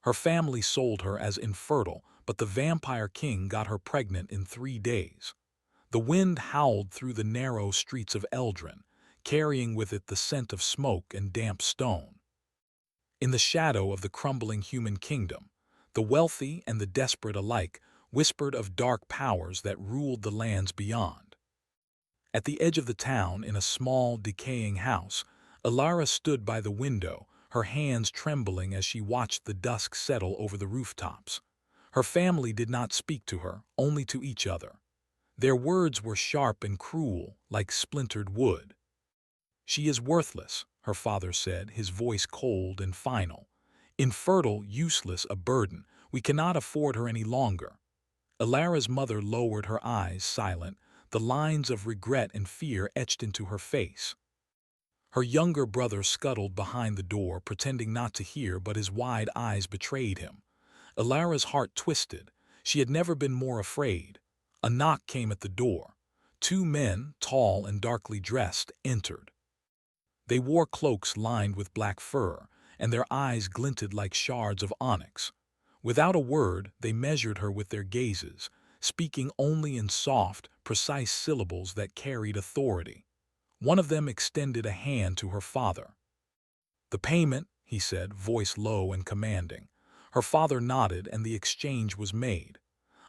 Her family sold her as infertile, but the Vampire King got her pregnant in 3 days. The wind howled through the narrow streets of Eldrin, carrying with it the scent of smoke and damp stone. In the shadow of the crumbling human kingdom, the wealthy and the desperate alike whispered of dark powers that ruled the lands beyond. At the edge of the town, in a small, decaying house, Alara stood by the window, her hands trembling as she watched the dusk settle over the rooftops. Her family did not speak to her, only to each other. Their words were sharp and cruel, like splintered wood. "She is worthless," her father said, his voice cold and final. "Infertile, useless, a burden. We cannot afford her any longer." Alara's mother lowered her eyes, silent, the lines of regret and fear etched into her face. Her younger brother scuttled behind the door, pretending not to hear, but his wide eyes betrayed him. Alara's heart twisted. She had never been more afraid. A knock came at the door. 2 men, tall and darkly dressed, entered. They wore cloaks lined with black fur, and their eyes glinted like shards of onyx. Without a word, they measured her with their gazes, speaking only in soft, precise syllables that carried authority. One of them extended a hand to her father. "The payment," he said, voice low and commanding. Her father nodded, and the exchange was made.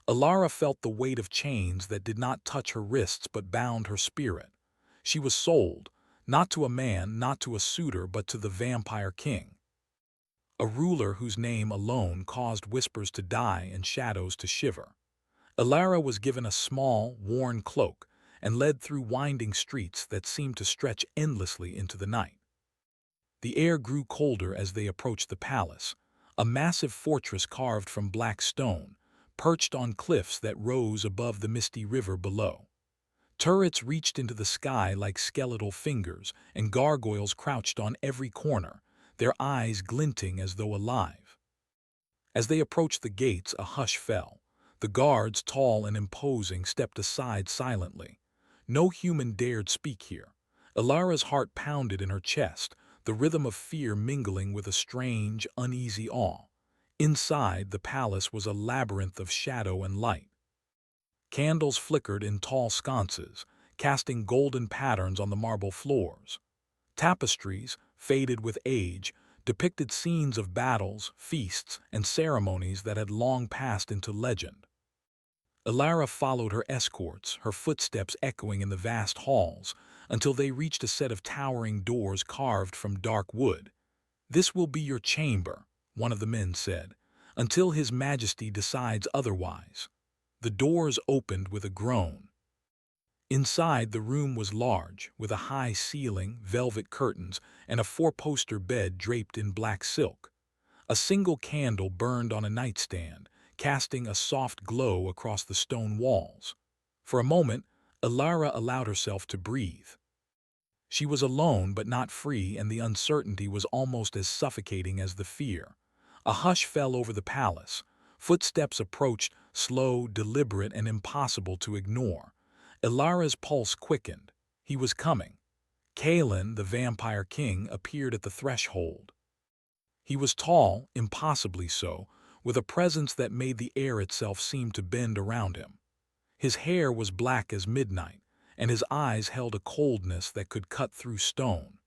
Alara felt the weight of chains that did not touch her wrists but bound her spirit. She was sold, not to a man, not to a suitor, but to the Vampire King. A ruler whose name alone caused whispers to die and shadows to shiver. Alara was given a small, worn cloak and led through winding streets that seemed to stretch endlessly into the night. The air grew colder as they approached the palace, a massive fortress carved from black stone, perched on cliffs that rose above the misty river below. Turrets reached into the sky like skeletal fingers, and gargoyles crouched on every corner, their eyes glinting as though alive. As they approached the gates, a hush fell. The guards, tall and imposing, stepped aside silently. No human dared speak here. Alara's heart pounded in her chest, the rhythm of fear mingling with a strange, uneasy awe. Inside, the palace was a labyrinth of shadow and light. Candles flickered in tall sconces, casting golden patterns on the marble floors. Tapestries, faded with age, depicted scenes of battles, feasts, and ceremonies that had long passed into legend. Alara followed her escorts, her footsteps echoing in the vast halls, until they reached a set of towering doors carved from dark wood. "This will be your chamber," one of the men said, "until His Majesty decides otherwise." The doors opened with a groan. Inside, the room was large, with a high ceiling, velvet curtains, and a 4-poster bed draped in black silk. A single candle burned on a nightstand, casting a soft glow across the stone walls. For a moment, Alara allowed herself to breathe. She was alone but not free, and the uncertainty was almost as suffocating as the fear. A hush fell over the palace. Footsteps approached, slow, deliberate, and impossible to ignore. Alara's pulse quickened. He was coming. Kalen, the Vampire King, appeared at the threshold. He was tall, impossibly so, with a presence that made the air itself seem to bend around him. His hair was black as midnight, and his eyes held a coldness that could cut through stone.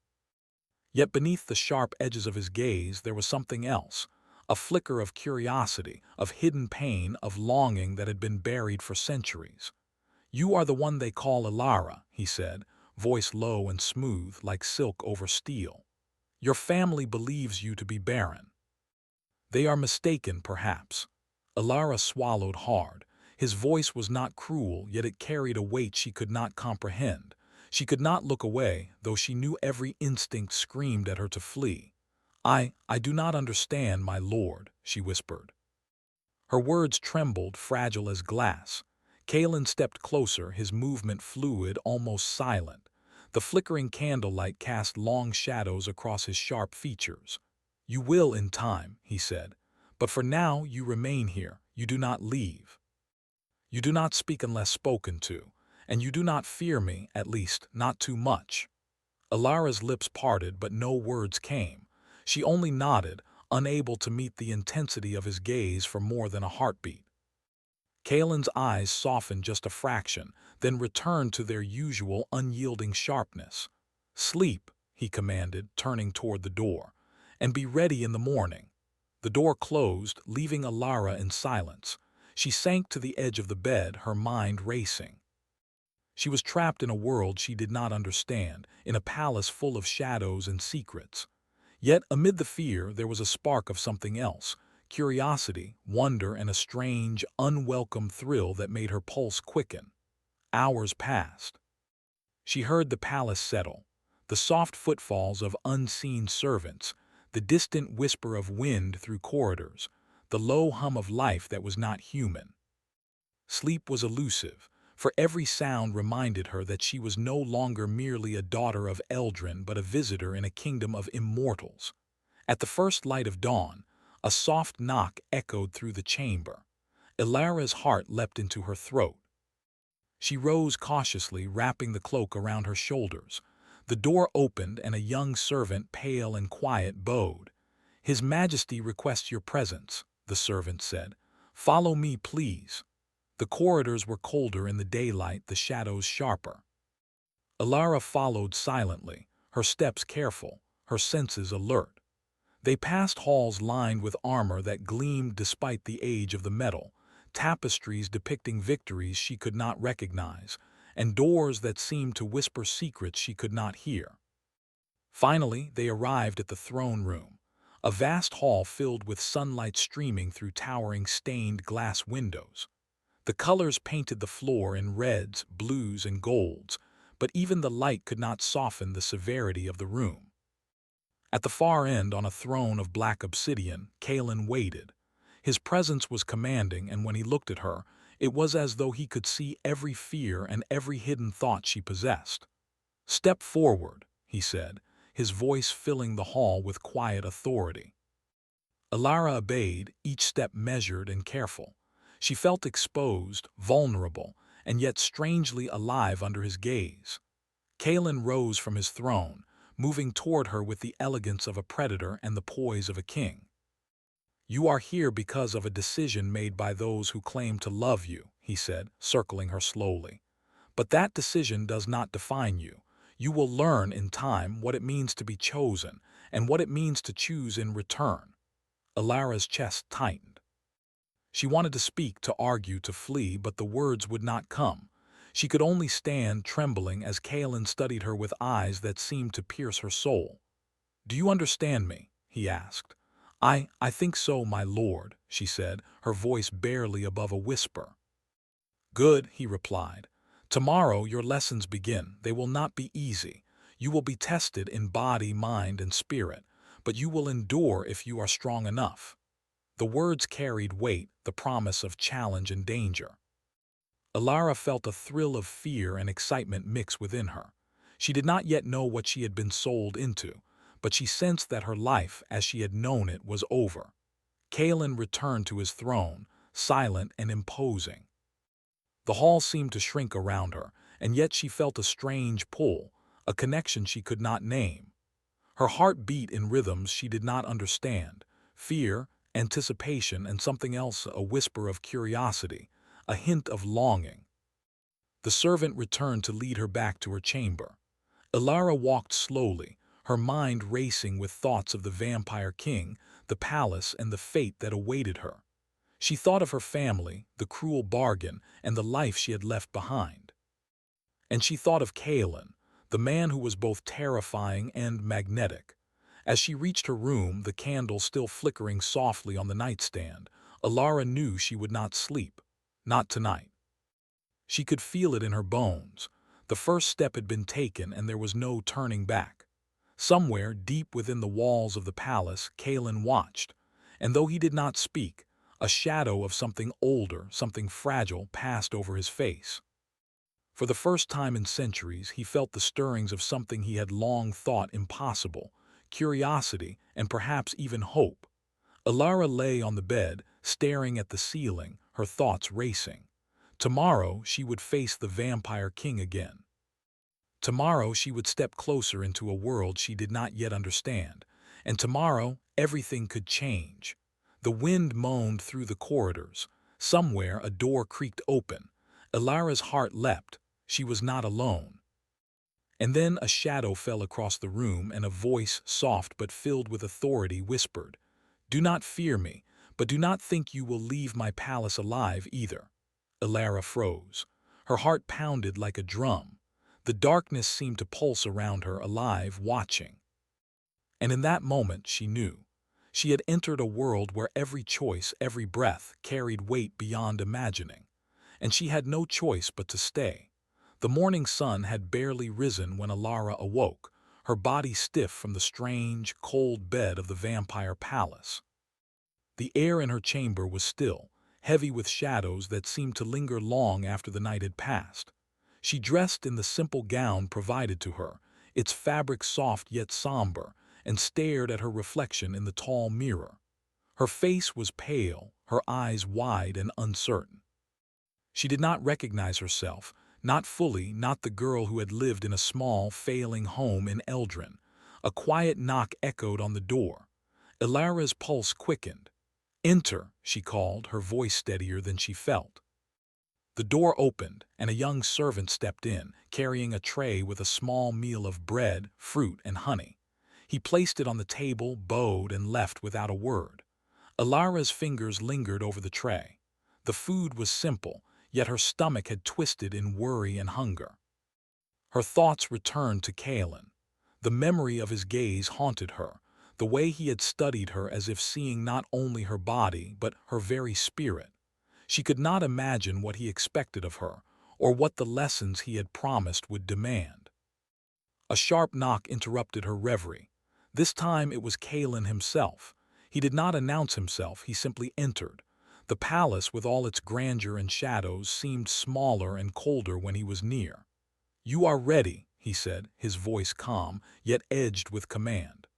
Yet beneath the sharp edges of his gaze there was something else, a flicker of curiosity, of hidden pain, of longing that had been buried for centuries. "You are the one they call Alara," he said, voice low and smooth, like silk over steel. "Your family believes you to be barren." "They are mistaken, perhaps." Alara swallowed hard. His voice was not cruel, yet it carried a weight she could not comprehend. She could not look away, though she knew every instinct screamed at her to flee. I do not understand, my lord," she whispered. Her words trembled, fragile as glass. Kalen stepped closer, his movement fluid, almost silent. The flickering candlelight cast long shadows across his sharp features. "You will in time," he said. "But for now you remain here. You do not leave. You do not speak unless spoken to, and you do not fear me, at least, not too much." Alara's lips parted, but no words came. She only nodded, unable to meet the intensity of his gaze for more than a heartbeat. Kalen's eyes softened just a fraction, then returned to their usual unyielding sharpness. "Sleep," he commanded, turning toward the door, "and be ready in the morning." The door closed, leaving Alara in silence. She sank to the edge of the bed, her mind racing. She was trapped in a world she did not understand, in a palace full of shadows and secrets. Yet amid the fear there was a spark of something else, curiosity, wonder, and a strange, unwelcome thrill that made her pulse quicken. Hours passed. She heard the palace settle, the soft footfalls of unseen servants, the distant whisper of wind through corridors, the low hum of life that was not human. Sleep was elusive, for every sound reminded her that she was no longer merely a daughter of Eldrin but a visitor in a kingdom of immortals. At the first light of dawn, a soft knock echoed through the chamber. Ilara's heart leapt into her throat. She rose cautiously, wrapping the cloak around her shoulders. The door opened and a young servant, pale and quiet, bowed. "His Majesty requests your presence," the servant said. "Follow me, please." The corridors were colder in the daylight, the shadows sharper. Ilara followed silently, her steps careful, her senses alert. They passed halls lined with armor that gleamed despite the age of the metal, tapestries depicting victories she could not recognize, and doors that seemed to whisper secrets she could not hear. Finally, they arrived at the throne room, a vast hall filled with sunlight streaming through towering stained glass windows. The colors painted the floor in reds, blues, and golds, but even the light could not soften the severity of the room. At the far end, on a throne of black obsidian, Kalen waited. His presence was commanding, and when he looked at her, it was as though he could see every fear and every hidden thought she possessed. "Step forward," he said, his voice filling the hall with quiet authority. Ilara obeyed, each step measured and careful. She felt exposed, vulnerable, and yet strangely alive under his gaze. Kalen rose from his throne, moving toward her with the elegance of a predator and the poise of a king. "You are here because of a decision made by those who claim to love you," he said, circling her slowly. "But that decision does not define you. You will learn in time what it means to be chosen and what it means to choose in return." Ilara's chest tightened. She wanted to speak, to argue, to flee, but the words would not come. She could only stand, trembling, as Kalen studied her with eyes that seemed to pierce her soul. "Do you understand me?" he asked. I think so, my lord," she said, her voice barely above a whisper. "Good," he replied. "Tomorrow your lessons begin. They will not be easy. You will be tested in body, mind, and spirit, but you will endure if you are strong enough." The words carried weight, the promise of challenge and danger. Ilara felt a thrill of fear and excitement mix within her. She did not yet know what she had been sold into, but she sensed that her life, as she had known it, was over. Kalen returned to his throne, silent and imposing. The hall seemed to shrink around her, and yet she felt a strange pull, a connection she could not name. Her heart beat in rhythms she did not understand, fear, anticipation, and something else, a whisper of curiosity, a hint of longing. The servant returned to lead her back to her chamber. Ilara walked slowly, her mind racing with thoughts of the vampire king, the palace, and the fate that awaited her. She thought of her family, the cruel bargain, and the life she had left behind. And she thought of Kalen, the man who was both terrifying and magnetic. As she reached her room, the candle still flickering softly on the nightstand, Ilara knew she would not sleep. Not tonight. She could feel it in her bones. The first step had been taken, and there was no turning back. Somewhere, deep within the walls of the palace, Kalen watched, and though he did not speak, a shadow of something older, something fragile, passed over his face. For the first time in centuries, he felt the stirrings of something he had long thought impossible, curiosity, and perhaps even hope. Ilara lay on the bed, staring at the ceiling, her thoughts racing. Tomorrow she would face the vampire king again. Tomorrow she would step closer into a world she did not yet understand, and tomorrow everything could change. The wind moaned through the corridors. Somewhere a door creaked open. Elara's heart leapt. She was not alone. And then a shadow fell across the room, and a voice, soft but filled with authority, whispered, "Do not fear me, but do not think you will leave my palace alive either." Elara froze. Her heart pounded like a drum. The darkness seemed to pulse around her, alive, watching. And in that moment she knew. She had entered a world where every choice, every breath, carried weight beyond imagining. And she had no choice but to stay. The morning sun had barely risen when Elara awoke, her body stiff from the strange, cold bed of the vampire palace. The air in her chamber was still, heavy with shadows that seemed to linger long after the night had passed. She dressed in the simple gown provided to her, its fabric soft yet somber, and stared at her reflection in the tall mirror. Her face was pale, her eyes wide and uncertain. She did not recognize herself, not fully, not the girl who had lived in a small, failing home in Eldrin. A quiet knock echoed on the door. Elara's pulse quickened. "Enter," she called, her voice steadier than she felt. The door opened, and a young servant stepped in, carrying a tray with a small meal of bread, fruit, and honey. He placed it on the table, bowed, and left without a word. Elara's fingers lingered over the tray. The food was simple, yet her stomach had twisted in worry and hunger. Her thoughts returned to Kalen. The memory of his gaze haunted her, the way he had studied her as if seeing not only her body but her very spirit. She could not imagine what he expected of her, or what the lessons he had promised would demand. A sharp knock interrupted her reverie. This time it was Kalen himself. He did not announce himself, he simply entered. The palace, with all its grandeur and shadows, seemed smaller and colder when he was near. "You are ready," he said, his voice calm, yet edged with command.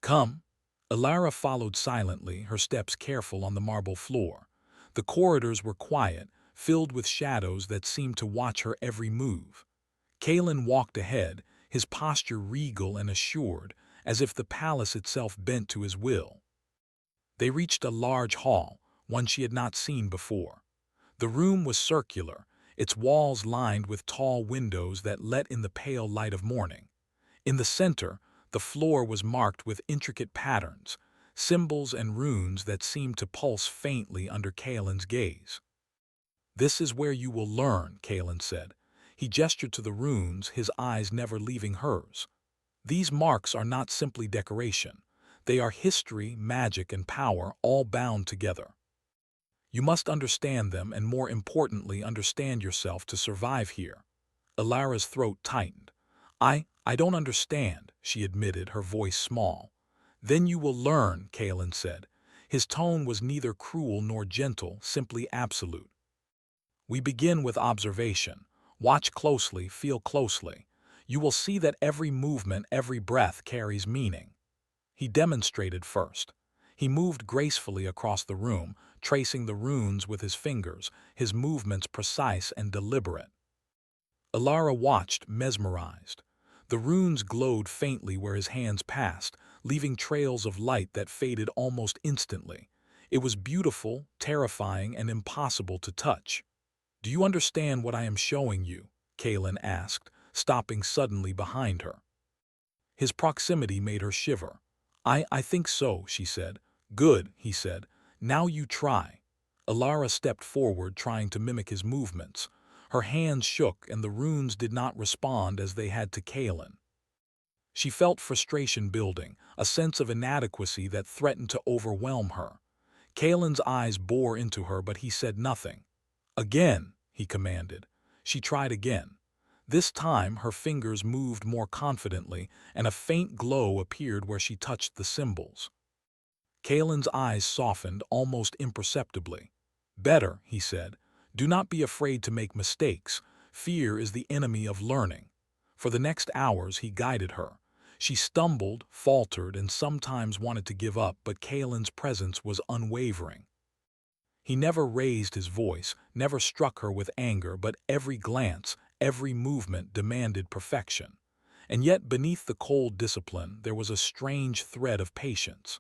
"Come." Elara followed silently, her steps careful on the marble floor. The corridors were quiet, filled with shadows that seemed to watch her every move. Kalen walked ahead, his posture regal and assured, as if the palace itself bent to his will. They reached a large hall, one she had not seen before. The room was circular, its walls lined with tall windows that let in the pale light of morning. In the center, the floor was marked with intricate patterns, symbols and runes that seemed to pulse faintly under Kalen's gaze. "This is where you will learn," Kalen said. He gestured to the runes, his eyes never leaving hers. "These marks are not simply decoration. They are history, magic, and power, all bound together. You must understand them and, more importantly, understand yourself to survive here." Elara's throat tightened. I don't understand," she admitted, her voice small. "Then you will learn," Kalen said. His tone was neither cruel nor gentle, simply absolute. "We begin with observation. Watch closely, feel closely. You will see that every movement, every breath carries meaning." He demonstrated first. He moved gracefully across the room, tracing the runes with his fingers, his movements precise and deliberate. Elara watched, mesmerized. The runes glowed faintly where his hands passed, leaving trails of light that faded almost instantly. It was beautiful, terrifying, and impossible to touch. "Do you understand what I am showing you?" Kalen asked, stopping suddenly behind her. His proximity made her shiver. I think so," she said. "Good," he said. "Now you try." Elara stepped forward, trying to mimic his movements. Her hands shook, and the runes did not respond as they had to Kalen. She felt frustration building, a sense of inadequacy that threatened to overwhelm her. Kalen's eyes bore into her, but he said nothing. "Again," he commanded. She tried again. This time her fingers moved more confidently, and a faint glow appeared where she touched the symbols. Kalen's eyes softened almost imperceptibly. "Better," he said. "Do not be afraid to make mistakes. Fear is the enemy of learning." For the next hours he guided her. She stumbled, faltered, and sometimes wanted to give up, but Kalen's presence was unwavering. He never raised his voice, never struck her with anger, but every glance, every movement demanded perfection. And yet beneath the cold discipline there was a strange thread of patience.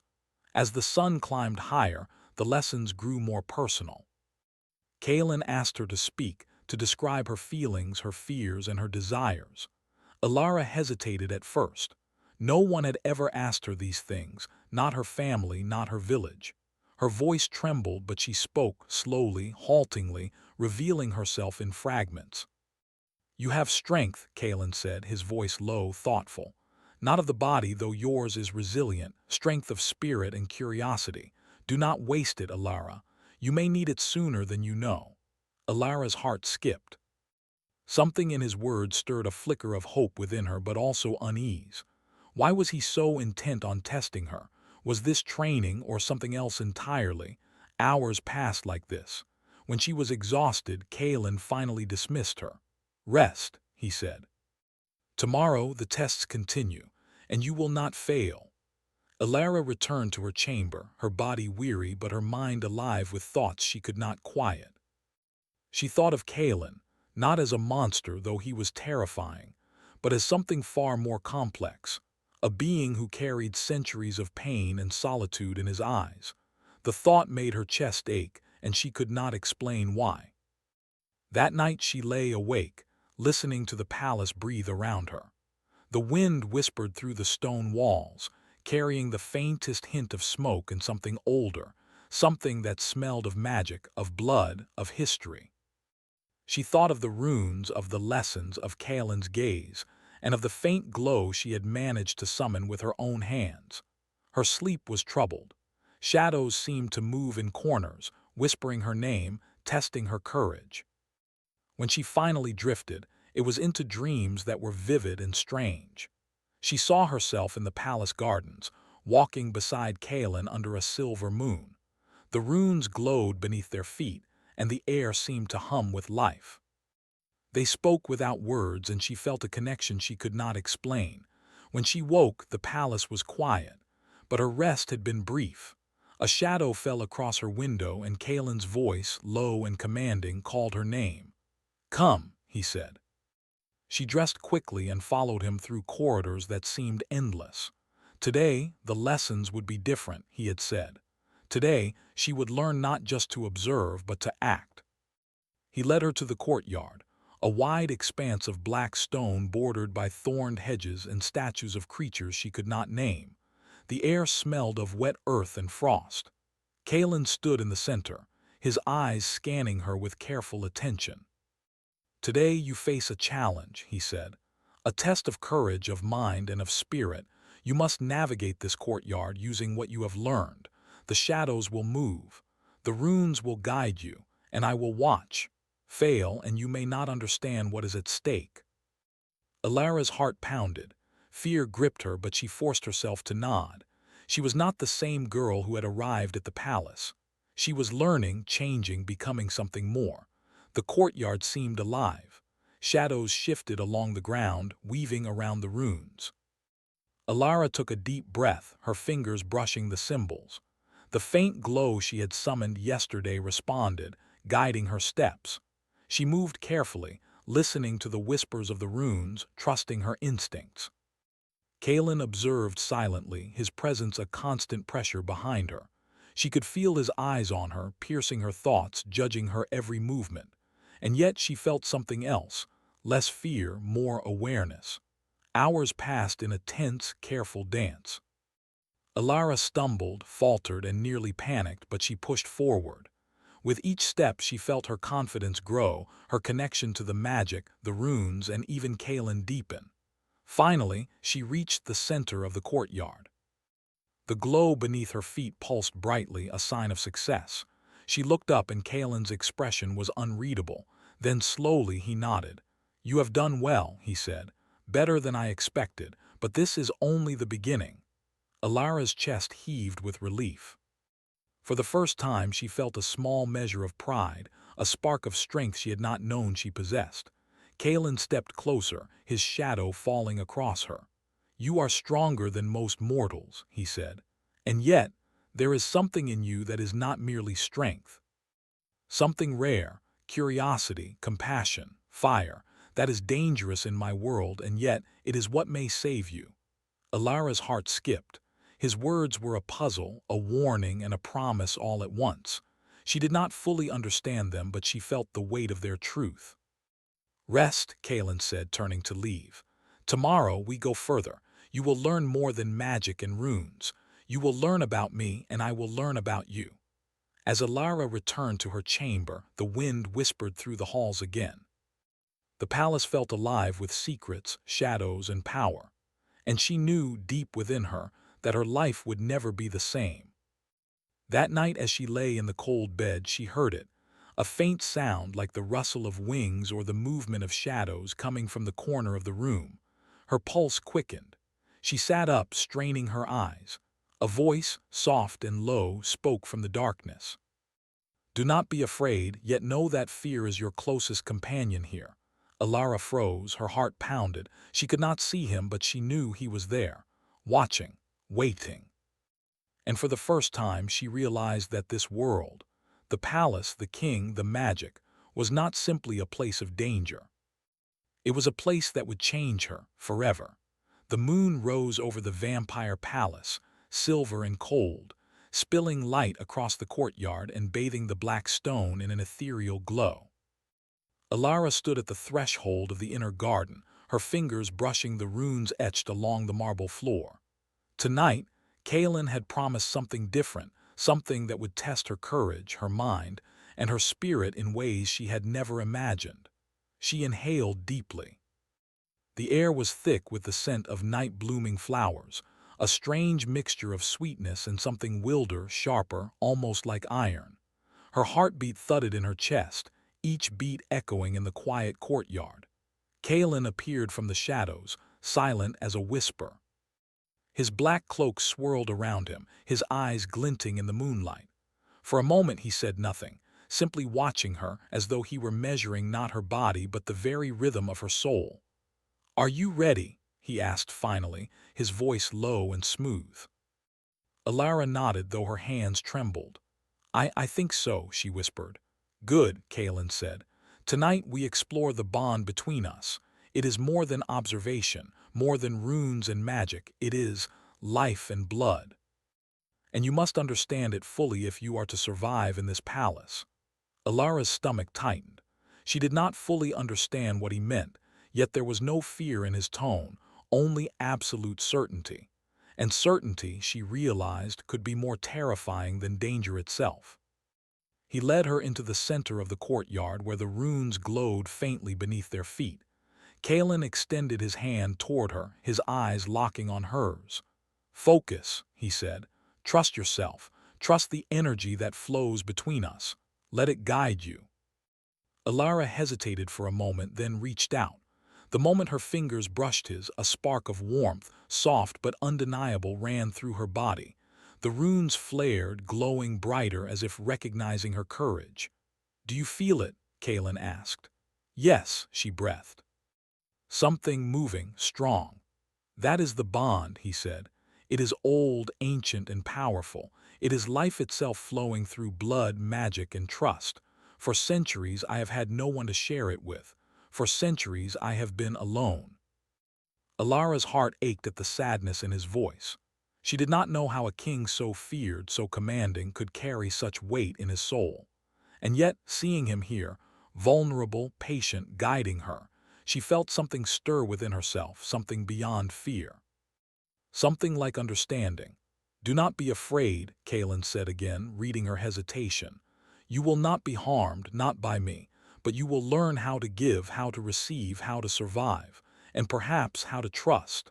As the sun climbed higher, the lessons grew more personal. Kaelin asked her to speak, to describe her feelings, her fears, and her desires. Alara hesitated at first. No one had ever asked her these things, not her family, not her village. Her voice trembled, but she spoke, slowly, haltingly, revealing herself in fragments. "You have strength," Kaelin said, his voice low, thoughtful. "Not of the body, though yours is resilient, strength of spirit and curiosity. Do not waste it, Alara. You may need it sooner than you know." Alara's heart skipped. Something in his words stirred a flicker of hope within her, but also unease. Why was he so intent on testing her? Was this training or something else entirely? Hours passed like this. When she was exhausted, Kaelin finally dismissed her. "Rest," he said. "Tomorrow the tests continue, and you will not fail." Alara returned to her chamber, her body weary but her mind alive with thoughts she could not quiet. She thought of Kaelin, not as a monster, though he was terrifying, but as something far more complex, a being who carried centuries of pain and solitude in his eyes. The thought made her chest ache, and she could not explain why. That night she lay awake, listening to the palace breathe around her. The wind whispered through the stone walls, carrying the faintest hint of smoke and something older, something that smelled of magic, of blood, of history. She thought of the runes, of the lessons, of Kaelin's gaze, and of the faint glow she had managed to summon with her own hands. Her sleep was troubled. Shadows seemed to move in corners, whispering her name, testing her courage. When she finally drifted, it was into dreams that were vivid and strange. She saw herself in the palace gardens, walking beside Kaelin under a silver moon. The runes glowed beneath their feet, and the air seemed to hum with life. They spoke without words, and she felt a connection she could not explain. When she woke, the palace was quiet, but her rest had been brief. A shadow fell across her window, and Kaelin's voice, low and commanding, called her name. "Come," he said. She dressed quickly and followed him through corridors that seemed endless. Today, the lessons would be different, he had said. Today, she would learn not just to observe, but to act. He led her to the courtyard, a wide expanse of black stone bordered by thorned hedges and statues of creatures she could not name. The air smelled of wet earth and frost. Kaelin stood in the center, his eyes scanning her with careful attention. "Today you face a challenge," he said. "A test of courage, of mind, and of spirit. You must navigate this courtyard using what you have learned. The shadows will move. The runes will guide you, and I will watch. Fail, and you may not understand what is at stake." Alara's heart pounded. Fear gripped her, but she forced herself to nod. She was not the same girl who had arrived at the palace. She was learning, changing, becoming something more. The courtyard seemed alive. Shadows shifted along the ground, weaving around the runes. Alara took a deep breath, her fingers brushing the symbols. The faint glow she had summoned yesterday responded, guiding her steps. She moved carefully, listening to the whispers of the runes, trusting her instincts. Kaelin observed silently, his presence a constant pressure behind her. She could feel his eyes on her, piercing her thoughts, judging her every movement. And yet she felt something else, less fear, more awareness. Hours passed in a tense, careful dance. Alara stumbled, faltered, and nearly panicked, but she pushed forward. With each step she felt her confidence grow, her connection to the magic, the runes, and even Kaelin deepen. Finally, she reached the center of the courtyard. The glow beneath her feet pulsed brightly, a sign of success. She looked up and Kaelin's expression was unreadable. Then slowly he nodded. "You have done well," he said. "Better than I expected, but this is only the beginning." Alara's chest heaved with relief. For the first time she felt a small measure of pride, a spark of strength she had not known she possessed. Kaelin stepped closer, his shadow falling across her. "You are stronger than most mortals," he said. "And yet, there is something in you that is not merely strength. Something rare, curiosity, compassion, fire, That is dangerous in my world, and yet it is what may save you." Alara's heart skipped. His words were a puzzle, a warning, and a promise all at once. She did not fully understand them, but she felt the weight of their truth. "Rest," Kalen said, turning to leave. "Tomorrow we go further. You will learn more than magic and runes. You will learn about me, and I will learn about you." As Alara returned to her chamber, the wind whispered through the halls again. The palace felt alive with secrets, shadows, and power, and she knew deep within her that her life would never be the same. That night as she lay in the cold bed, she heard it, a faint sound like the rustle of wings or the movement of shadows coming from the corner of the room. Her pulse quickened. She sat up, straining her eyes. A voice, soft and low, spoke from the darkness. "Do not be afraid, yet know that fear is your closest companion here." Alara froze, her heart pounded. She could not see him, but she knew he was there, watching, waiting. And for the first time she realized that this world, the palace, the king, the magic, was not simply a place of danger. It was a place that would change her forever. The moon rose over the vampire palace, silver and cold, spilling light across the courtyard and bathing the black stone in an ethereal glow. Alara stood at the threshold of the inner garden, her fingers brushing the runes etched along the marble floor. Tonight, Kalen had promised something different, something that would test her courage, her mind, and her spirit in ways she had never imagined. She inhaled deeply. The air was thick with the scent of night-blooming flowers, a strange mixture of sweetness and something wilder, sharper, almost like iron. Her heartbeat thudded in her chest, each beat echoing in the quiet courtyard. Kalen appeared from the shadows, silent as a whisper. His black cloak swirled around him, his eyes glinting in the moonlight. For a moment he said nothing, simply watching her as though he were measuring not her body but the very rhythm of her soul. "Are you ready?" he asked finally, his voice low and smooth. Alara nodded, though her hands trembled. I think so," she whispered. "Good," Kalen said. "Tonight we explore the bond between us. It is more than observation, more than runes and magic. It is life and blood. And you must understand it fully if you are to survive in this palace." Alara's stomach tightened. She did not fully understand what he meant, yet there was no fear in his tone, only absolute certainty. And certainty, she realized, could be more terrifying than danger itself. He led her into the center of the courtyard where the runes glowed faintly beneath their feet. Kalen extended his hand toward her, his eyes locking on hers. "Focus," he said. "Trust yourself. Trust the energy that flows between us. Let it guide you." Alara hesitated for a moment, then reached out. The moment her fingers brushed his, a spark of warmth, soft but undeniable, ran through her body. The runes flared, glowing brighter as if recognizing her courage. "Do you feel it?" Kalen asked. "Yes," she breathed. "Something moving, strong." "That is the bond," he said. "It is old, ancient, and powerful. It is life itself flowing through blood, magic, and trust. For centuries I have had no one to share it with. For centuries I have been alone." Alara's heart ached at the sadness in his voice. She did not know how a king so feared, so commanding, could carry such weight in his soul. And yet, seeing him here, vulnerable, patient, guiding her, she felt something stir within herself, something beyond fear. Something like understanding. "Do not be afraid," Kalen said again, reading her hesitation. "You will not be harmed, not by me, but you will learn how to give, how to receive, how to survive, and perhaps how to trust."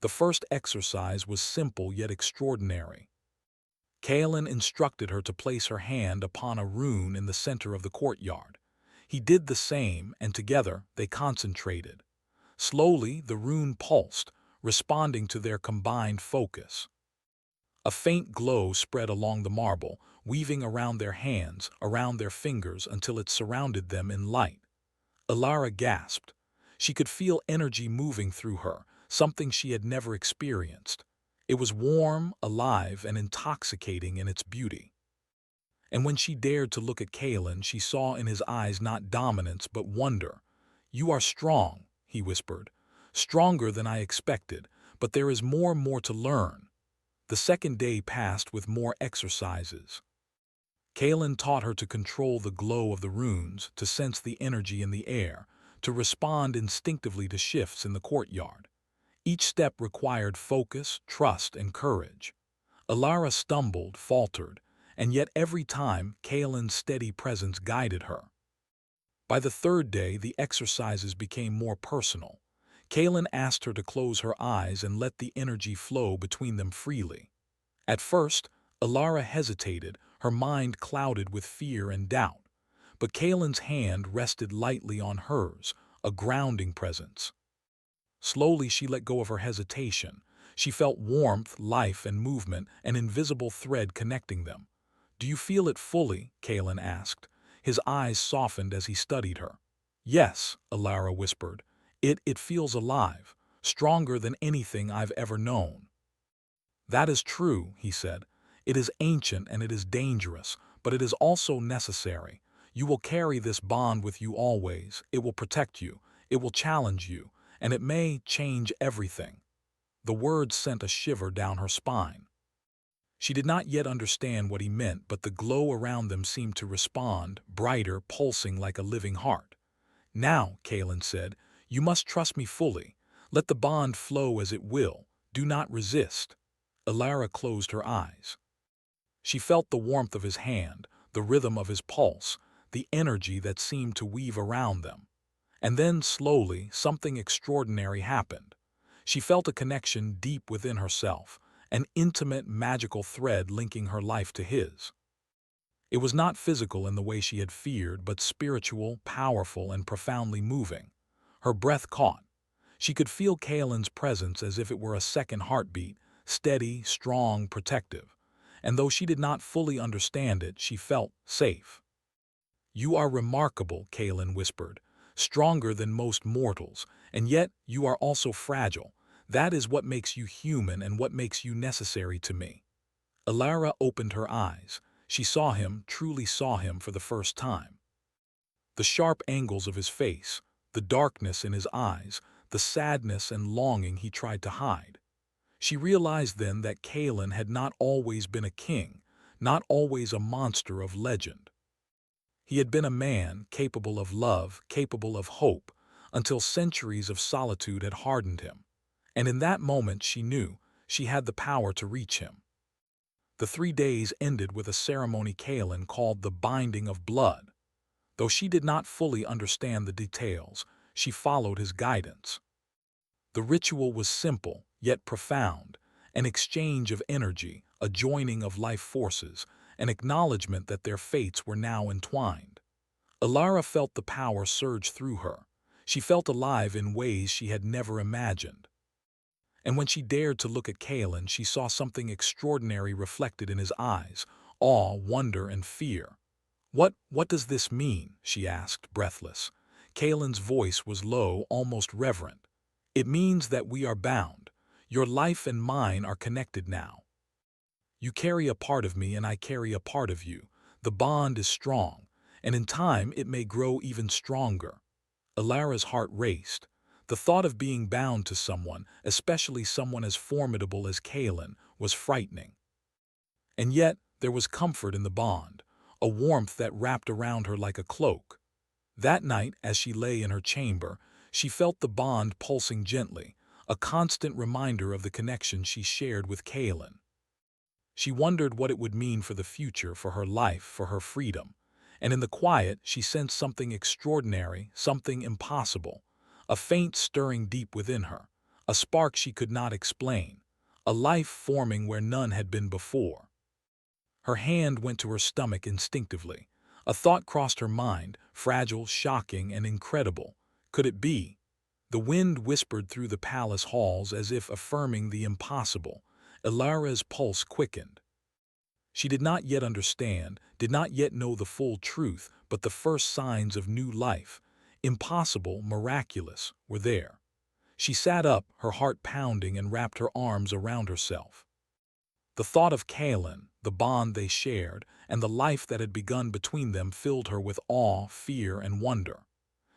The first exercise was simple yet extraordinary. Kalen instructed her to place her hand upon a rune in the center of the courtyard. He did the same, and together they concentrated. Slowly the rune pulsed, responding to their combined focus. A faint glow spread along the marble, weaving around their hands, around their fingers, until it surrounded them in light. Alara gasped. She could feel energy moving through her, something she had never experienced. It was warm, alive, and intoxicating in its beauty. And when she dared to look at Kalen, she saw in his eyes not dominance but wonder. "You are strong," he whispered. "Stronger than I expected, but there is more to learn." The second day passed with more exercises. Kaelin taught her to control the glow of the runes, to sense the energy in the air, to respond instinctively to shifts in the courtyard. Each step required focus, trust, and courage. Alara stumbled, faltered, and yet every time Kaelin's steady presence guided her. By the third day, the exercises became more personal. Kaelin asked her to close her eyes and let the energy flow between them freely. At first, Alara hesitated, her mind clouded with fear and doubt. But Kaelin's hand rested lightly on hers, a grounding presence. Slowly she let go of her hesitation. She felt warmth, life, and movement, an invisible thread connecting them. "Do you feel it fully?" Kaelin asked. His eyes softened as he studied her. "Yes," Alara whispered. It feels alive, stronger than anything I've ever known." "That is true," he said. "It is ancient and it is dangerous, but it is also necessary. You will carry this bond with you always. It will protect you. It will challenge you. And it may change everything." The words sent a shiver down her spine. She did not yet understand what he meant, but the glow around them seemed to respond, brighter, pulsing like a living heart. "Now," Kaelin said, "you must trust me fully. Let the bond flow as it will. Do not resist." Alara closed her eyes. She felt the warmth of his hand, the rhythm of his pulse, the energy that seemed to weave around them. And then, slowly, something extraordinary happened. She felt a connection deep within herself, an intimate, magical thread linking her life to his. It was not physical in the way she had feared, but spiritual, powerful, and profoundly moving. Her breath caught. She could feel Kaelin's presence as if it were a second heartbeat, steady, strong, protective. And though she did not fully understand it, she felt safe. "You are remarkable," Kaelin whispered, "stronger than most mortals, and yet you are also fragile. That is what makes you human and what makes you necessary to me." Alara opened her eyes. She saw him, truly saw him for the first time. The sharp angles of his face, the darkness in his eyes, the sadness and longing he tried to hide. She realized then that Kaelin had not always been a king, not always a monster of legend. He had been a man capable of love, capable of hope, until centuries of solitude had hardened him. And in that moment she knew she had the power to reach him. The 3 days ended with a ceremony Kaelin called the Binding of Blood. Though she did not fully understand the details, she followed his guidance. The ritual was simple, yet profound, an exchange of energy, a joining of life forces, an acknowledgement that their fates were now entwined. Alara felt the power surge through her. She felt alive in ways she had never imagined. And when she dared to look at Kaelin, she saw something extraordinary reflected in his eyes, awe, wonder, and fear. What does this mean?" she asked, breathless. Kaelin's voice was low, almost reverent. "It means that we are bound. Your life and mine are connected now. You carry a part of me and I carry a part of you. The bond is strong, and in time it may grow even stronger." Alara's heart raced. The thought of being bound to someone, especially someone as formidable as Kaelin, was frightening. And yet there was comfort in the bond, a warmth that wrapped around her like a cloak. That night, as she lay in her chamber, she felt the bond pulsing gently, a constant reminder of the connection she shared with Kaelin. She wondered what it would mean for the future, for her life, for her freedom. And in the quiet, she sensed something extraordinary, something impossible, a faint stirring deep within her, a spark she could not explain, a life forming where none had been before. Her hand went to her stomach instinctively. A thought crossed her mind, fragile, shocking, and incredible. Could it be? The wind whispered through the palace halls as if affirming the impossible. Alara's pulse quickened. She did not yet understand, did not yet know the full truth, but the first signs of new life, impossible, miraculous, were there. She sat up, her heart pounding, and wrapped her arms around herself. The thought of Kaelin, the bond they shared, and the life that had begun between them filled her with awe, fear, and wonder.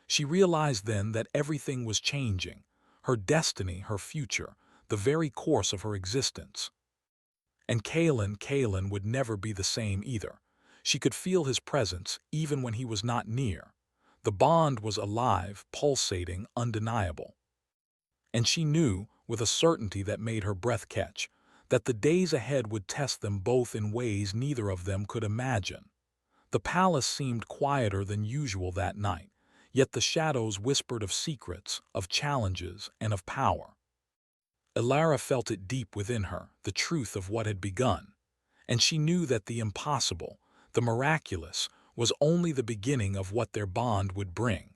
She realized then that everything was changing, her destiny, her future, the very course of her existence. And Kalen would never be the same either. She could feel his presence even when he was not near. The bond was alive, pulsating, undeniable. And she knew, with a certainty that made her breath catch, that the days ahead would test them both in ways neither of them could imagine. The palace seemed quieter than usual that night, yet the shadows whispered of secrets, of challenges, and of power. Elara felt it deep within her, the truth of what had begun, and she knew that the impossible, the miraculous, was only the beginning of what their bond would bring.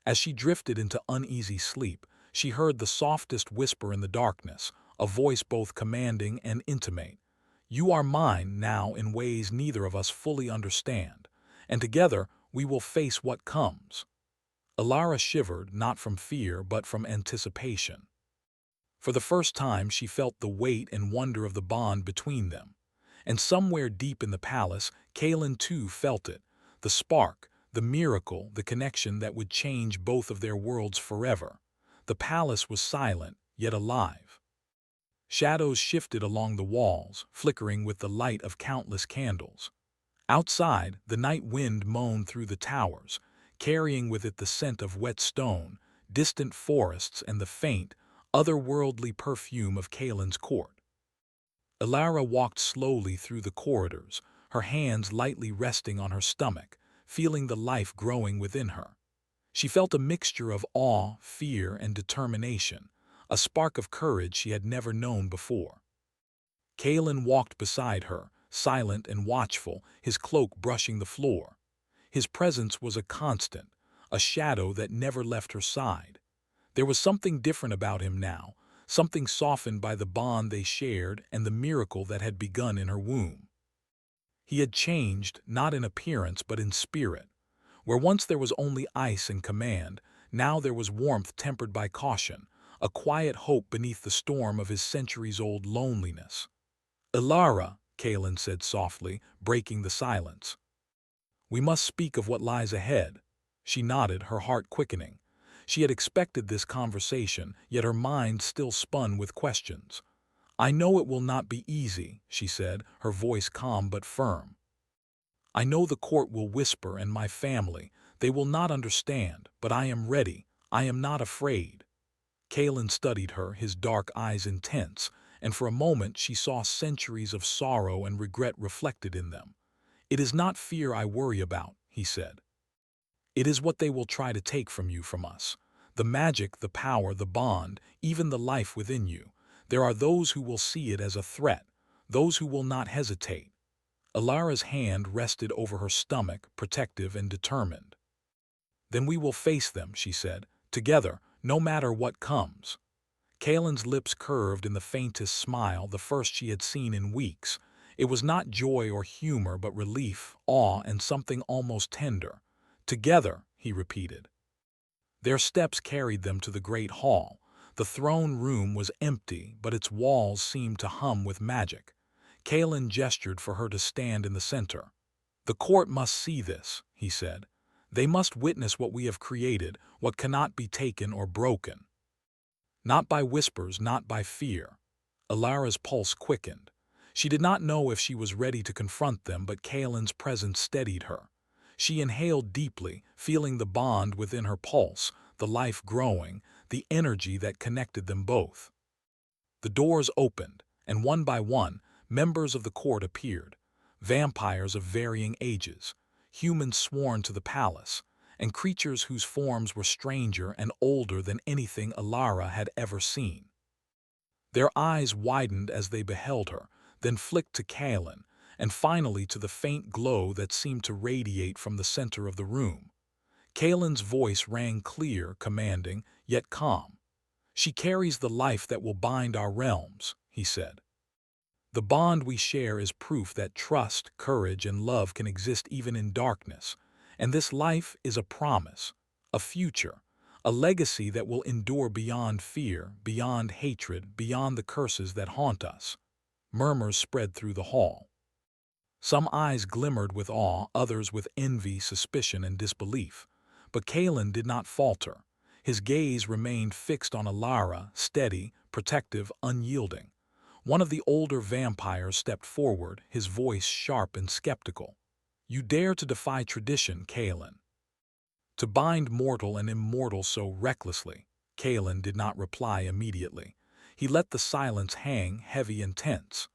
As she drifted into uneasy sleep, she heard the softest whisper in the darkness, a voice both commanding and intimate. "You are mine now in ways neither of us fully understand, and together we will face what comes." Elara shivered, not from fear but from anticipation. For the first time she felt the weight and wonder of the bond between them. And somewhere deep in the palace, Kalen too felt it, the spark, the miracle, the connection that would change both of their worlds forever. The palace was silent, yet alive. Shadows shifted along the walls, flickering with the light of countless candles. Outside, the night wind moaned through the towers, carrying with it the scent of wet stone, distant forests, and the faint, otherworldly perfume of Kalen's court. Elara walked slowly through the corridors, her hands lightly resting on her stomach, feeling the life growing within her. She felt a mixture of awe, fear, and determination, a spark of courage she had never known before. Kalen walked beside her, silent and watchful, his cloak brushing the floor. His presence was a constant, a shadow that never left her side. There was something different about him now, something softened by the bond they shared and the miracle that had begun in her womb. He had changed, not in appearance but in spirit. Where once there was only ice and command, now there was warmth tempered by caution, a quiet hope beneath the storm of his centuries-old loneliness. "Elara," Kalen said softly, breaking the silence. "We must speak of what lies ahead." She nodded, her heart quickening. She had expected this conversation, yet her mind still spun with questions. "I know it will not be easy," she said, her voice calm but firm. "I know the court will whisper and my family. They will not understand, but I am ready. I am not afraid." Kalen studied her, his dark eyes intense, and for a moment she saw centuries of sorrow and regret reflected in them. "It is not fear I worry about," he said. "It is what they will try to take from you, from us. The magic, the power, the bond, even the life within you. There are those who will see it as a threat, those who will not hesitate." Elara's hand rested over her stomach, protective and determined. "Then we will face them," she said, "together, no matter what comes." Kalen's lips curved in the faintest smile, the first she had seen in weeks. It was not joy or humor, but relief, awe, and something almost tender. "Together," he repeated. Their steps carried them to the great hall. The throne room was empty, but its walls seemed to hum with magic. Kalen gestured for her to stand in the center. "The court must see this," he said. "They must witness what we have created, what cannot be taken or broken." Not by whispers, not by fear. Elara's pulse quickened. She did not know if she was ready to confront them, but Kalen's presence steadied her. She inhaled deeply, feeling the bond within her pulse, the life growing, the energy that connected them both. The doors opened, and one by one, members of the court appeared, vampires of varying ages, humans sworn to the palace, and creatures whose forms were stranger and older than anything Elara had ever seen. Their eyes widened as they beheld her, then flicked to Kalen, and finally to the faint glow that seemed to radiate from the center of the room. Kalen's voice rang clear, commanding, yet calm. "She carries the life that will bind our realms," he said. "The bond we share is proof that trust, courage, and love can exist even in darkness, and this life is a promise, a future, a legacy that will endure beyond fear, beyond hatred, beyond the curses that haunt us." Murmurs spread through the hall. Some eyes glimmered with awe, others with envy, suspicion, and disbelief. But Kalen did not falter. His gaze remained fixed on Alara, steady, protective, unyielding. One of the older vampires stepped forward, his voice sharp and skeptical. "You dare to defy tradition, Kalen. To bind mortal and immortal so recklessly." Kalen did not reply immediately. He let the silence hang heavy and tense.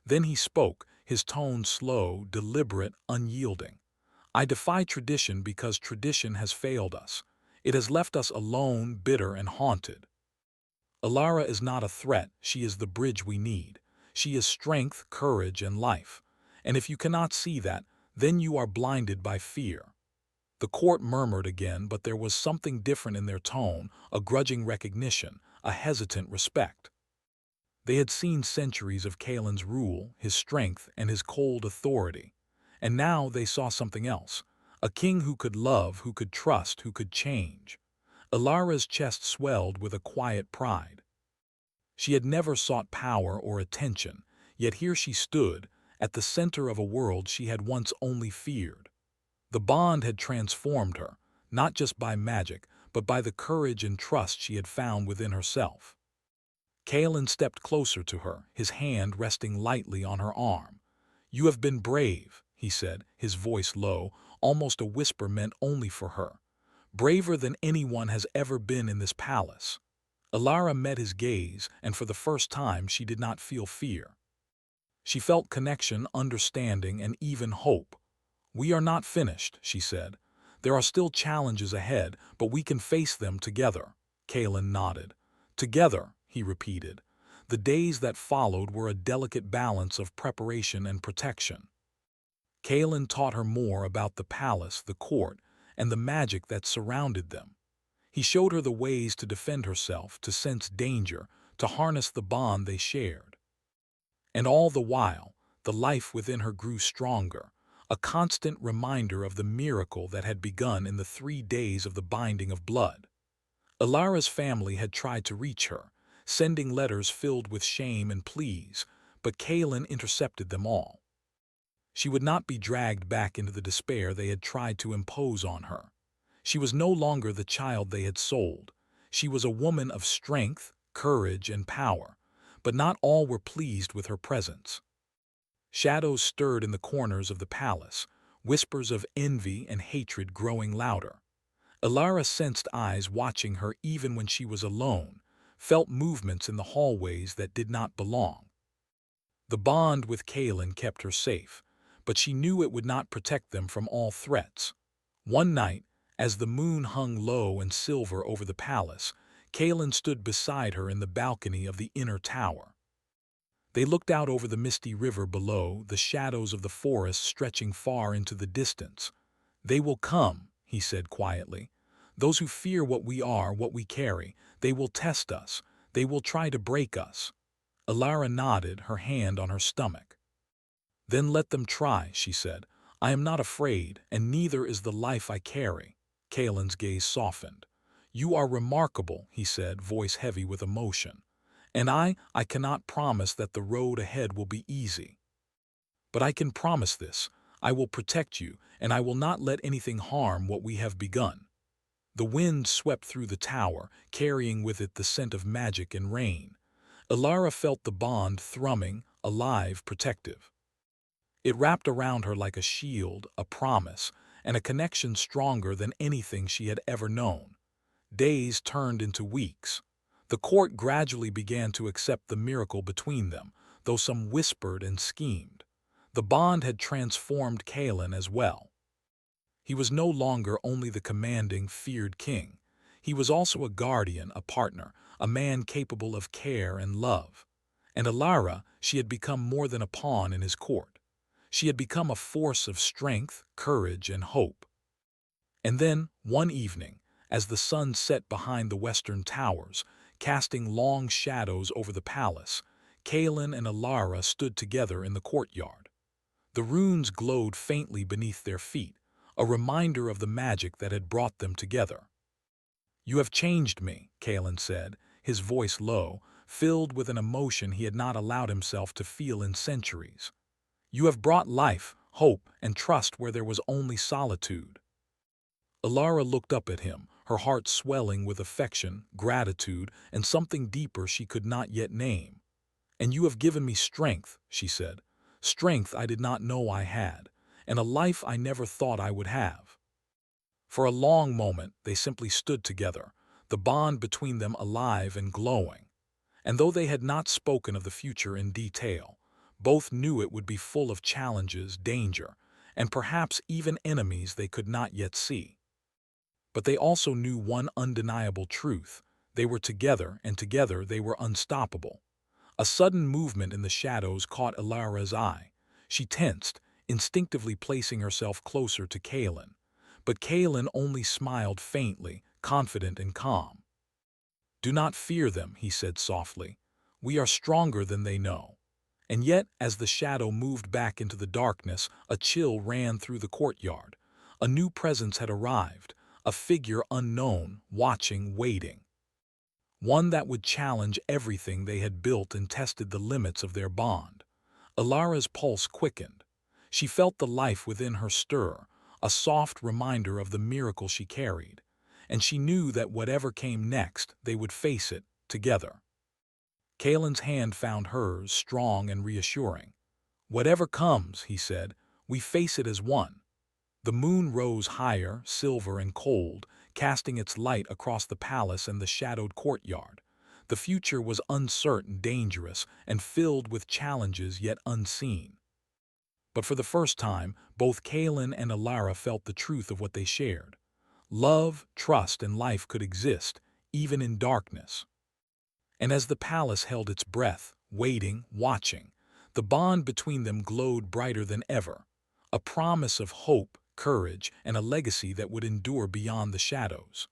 Then he spoke, his tone slow, deliberate, unyielding. "I defy tradition because tradition has failed us. It has left us alone, bitter, and haunted. Alara is not a threat, she is the bridge we need. She is strength, courage, and life. And if you cannot see that, then you are blinded by fear." The court murmured again, but there was something different in their tone, a grudging recognition, a hesitant respect. They had seen centuries of Kalen's rule, his strength, and his cold authority. And now they saw something else, a king who could love, who could trust, who could change. Alara's chest swelled with a quiet pride. She had never sought power or attention, yet here she stood, at the center of a world she had once only feared. The bond had transformed her, not just by magic, but by the courage and trust she had found within herself. Kalen stepped closer to her, his hand resting lightly on her arm. "You have been brave," he said, his voice low, almost a whisper meant only for her. "Braver than anyone has ever been in this palace." Alara met his gaze, and for the first time she did not feel fear. She felt connection, understanding, and even hope. "We are not finished," she said. "There are still challenges ahead, but we can face them together." Kalen nodded. "Together," he repeated. The days that followed were a delicate balance of preparation and protection. Kalen taught her more about the palace, the court, and the magic that surrounded them. He showed her the ways to defend herself, to sense danger, to harness the bond they shared. And all the while, the life within her grew stronger, a constant reminder of the miracle that had begun in the 3 days of the binding of blood. Alara's family had tried to reach her, sending letters filled with shame and pleas, but Kalen intercepted them all. She would not be dragged back into the despair they had tried to impose on her. She was no longer the child they had sold. She was a woman of strength, courage, and power, but not all were pleased with her presence. Shadows stirred in the corners of the palace, whispers of envy and hatred growing louder. Alara sensed eyes watching her even when she was alone, felt movements in the hallways that did not belong. The bond with Kalen kept her safe, but she knew it would not protect them from all threats. One night, as the moon hung low and silver over the palace, Kalen stood beside her in the balcony of the inner tower. They looked out over the misty river below, the shadows of the forest stretching far into the distance. "They will come," he said quietly. "Those who fear what we are, what we carry, they will test us, they will try to break us." Alara nodded, her hand on her stomach. "Then let them try," she said. "I am not afraid, and neither is the life I carry." Kalen's gaze softened. "You are remarkable," he said, voice heavy with emotion. "And I cannot promise that the road ahead will be easy. But I can promise this, I will protect you, and I will not let anything harm what we have begun." The wind swept through the tower, carrying with it the scent of magic and rain. Alara felt the bond thrumming, alive, protective. It wrapped around her like a shield, a promise, and a connection stronger than anything she had ever known. Days turned into weeks. The court gradually began to accept the miracle between them, though some whispered and schemed. The bond had transformed Kalen as well. He was no longer only the commanding, feared king. He was also a guardian, a partner, a man capable of care and love. And Alara, she had become more than a pawn in his court. She had become a force of strength, courage, and hope. And then, one evening, as the sun set behind the western towers, casting long shadows over the palace, Kalen and Alara stood together in the courtyard. The runes glowed faintly beneath their feet, a reminder of the magic that had brought them together. "You have changed me," Kalen said, his voice low, filled with an emotion he had not allowed himself to feel in centuries. "You have brought life, hope, and trust where there was only solitude." Ilara looked up at him, her heart swelling with affection, gratitude, and something deeper she could not yet name. "And you have given me strength," she said. "Strength I did not know I had, and a life I never thought I would have." For a long moment they simply stood together, the bond between them alive and glowing. And though they had not spoken of the future in detail, both knew it would be full of challenges, danger, and perhaps even enemies they could not yet see. But they also knew one undeniable truth: they were together, and together they were unstoppable. A sudden movement in the shadows caught Ilara's eye. She tensed, instinctively placing herself closer to Kaelin. But Kaelin only smiled faintly, confident and calm. "Do not fear them," he said softly. "We are stronger than they know." And yet, as the shadow moved back into the darkness, a chill ran through the courtyard. A new presence had arrived, a figure unknown, watching, waiting. One that would challenge everything they had built and tested the limits of their bond. Ilara's pulse quickened. She felt the life within her stir, a soft reminder of the miracle she carried. And she knew that whatever came next, they would face it, together. Kaelin's hand found hers, strong and reassuring. "Whatever comes," he said, "we face it as one." The moon rose higher, silver and cold, casting its light across the palace and the shadowed courtyard. The future was uncertain, dangerous, and filled with challenges yet unseen. But for the first time, both Kaelin and Ilara felt the truth of what they shared. Love, trust, and life could exist, even in darkness. And as the palace held its breath, waiting, watching, the bond between them glowed brighter than ever, a promise of hope, courage, and a legacy that would endure beyond the shadows.